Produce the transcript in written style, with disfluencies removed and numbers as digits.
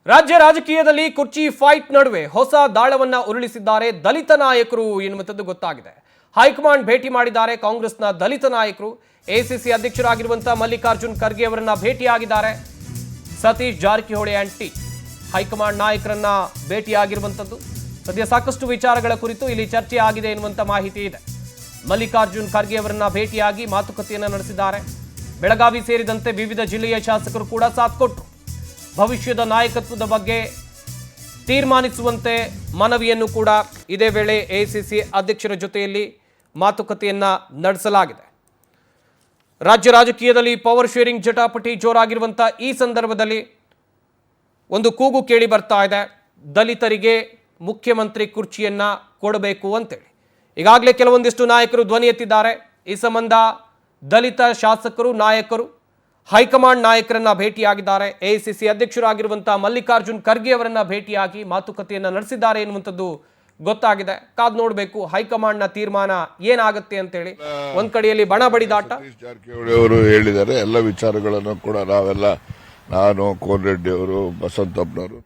ರಾಜ್ಯ ರಾಜಕೀಯದಲ್ಲಿ ಕುರ್ಚಿ ಫೈಟ್ ನಡುವೆ ಹೊಸ ದಾಳವನ್ನ ಉರುಳಿಸಿದ್ದಾರೆ ದಲಿತ ನಾಯಕರು ಎನ್ನುವಂಥದ್ದು ಗೊತ್ತಾಗಿದೆ. ಹೈಕಮಾಂಡ್ ಭೇಟಿ ಮಾಡಿದ್ದಾರೆ ಕಾಂಗ್ರೆಸ್ನ ದಲಿತ ನಾಯಕರು. ಎಸಿಸಿ ಅಧ್ಯಕ್ಷರಾಗಿರುವಂತಹ ಮಲ್ಲಿಕಾರ್ಜುನ್ ಖರ್ಗೆ ಅವರನ್ನ ಭೇಟಿಯಾಗಿದ್ದಾರೆ. ಸತೀಶ್ ಜಾರಕಿಹೊಳಿ ಆಂಟಿ ಹೈಕಮಾಂಡ್ ನಾಯಕರನ್ನ ಭೇಟಿಯಾಗಿರುವಂಥದ್ದು. ಸದ್ಯ ಸಾಕಷ್ಟು ವಿಚಾರಗಳ ಕುರಿತು ಇಲ್ಲಿ ಚರ್ಚೆ ಆಗಿದೆ ಎನ್ನುವಂತ ಮಾಹಿತಿ ಇದೆ. ಮಲ್ಲಿಕಾರ್ಜುನ್ ಖರ್ಗೆ ಅವರನ್ನ ಭೇಟಿಯಾಗಿ ಮಾತುಕತೆಯನ್ನ ನಡೆಸಿದ್ದಾರೆ. ಬೆಳಗಾವಿ ಸೇರಿದಂತೆ ವಿವಿಧ ಜಿಲ್ಲೆಯ ಶಾಸಕರು ಕೂಡ ಸಾಥ್ ಕೊಟ್ಟರು. ಭವಿಷ್ಯದ ನಾಯಕತ್ವದ ಬಗ್ಗೆ ತೀರ್ಮಾನಿಸುವಂತೆ ಮನವಿಯನ್ನು ಕೂಡ ಇದೇ ವೇಳೆ ಎಸಿಸಿ ಅಧ್ಯಕ್ಷರ ಜೊತೆಯಲ್ಲಿ ಮಾತುಕತೆಯನ್ನ ನಡೆಸಲಾಗಿದೆ. ರಾಜ್ಯ ರಾಜಕೀಯದಲ್ಲಿ ಪವರ್ ಶೇರಿಂಗ್ ಜಟಾಪಟಿ ಜೋರಾಗಿರುವಂತಹ ಈ ಸಂದರ್ಭದಲ್ಲಿ ಒಂದು ಕೂಗು ಕೇಳಿ ಬರ್ತಾ ಇದೆ. ದಲಿತರಿಗೆ ಮುಖ್ಯಮಂತ್ರಿ ಕುರ್ಚಿಯನ್ನ ಕೊಡಬೇಕು ಅಂತೇಳಿ ಈಗಾಗಲೇ ಕೆಲವೊಂದಿಷ್ಟು ನಾಯಕರು ಧ್ವನಿ ಎತ್ತಿದ್ದಾರೆ. ಈ ಸಂಬಂಧ ದಲಿತ ಶಾಸಕರು ನಾಯಕರು ಹೈಕಮಾಂಡ್ ನಾಯಕರನ್ನ ಭೇಟಿಯಾಗಿದ್ದಾರೆ. ಎಐಸಿಸಿ ಅಧ್ಯಕ್ಷರಾಗಿರುವಂತಹ ಮಲ್ಲಿಕಾರ್ಜುನ್ ಖರ್ಗೆ ಅವರನ್ನ ಭೇಟಿಯಾಗಿ ಮಾತುಕತೆಯನ್ನ ನಡೆಸಿದ್ದಾರೆ ಎನ್ನುವಂಥದ್ದು ಗೊತ್ತಾಗಿದೆ. ಕಾದ್ ನೋಡಬೇಕು ಹೈಕಮಾಂಡ್ನ ತೀರ್ಮಾನ ಏನಾಗುತ್ತೆ ಅಂತೇಳಿ. ಒಂದ್ ಕಡೆಯಲ್ಲಿ ಬಣ ಬಡಿದಾಟ. ಸತೀಶ್ ಜಾರಕಿಹೊಳಿ ಅವರು ಹೇಳಿದ್ದಾರೆ. ಎಲ್ಲ ವಿಚಾರಗಳನ್ನು ಕೂಡ ನಾನು ಕೋನರೆಡ್ಡಿ ಅವರು, ಬಸವಂತಪ್ಪನವರು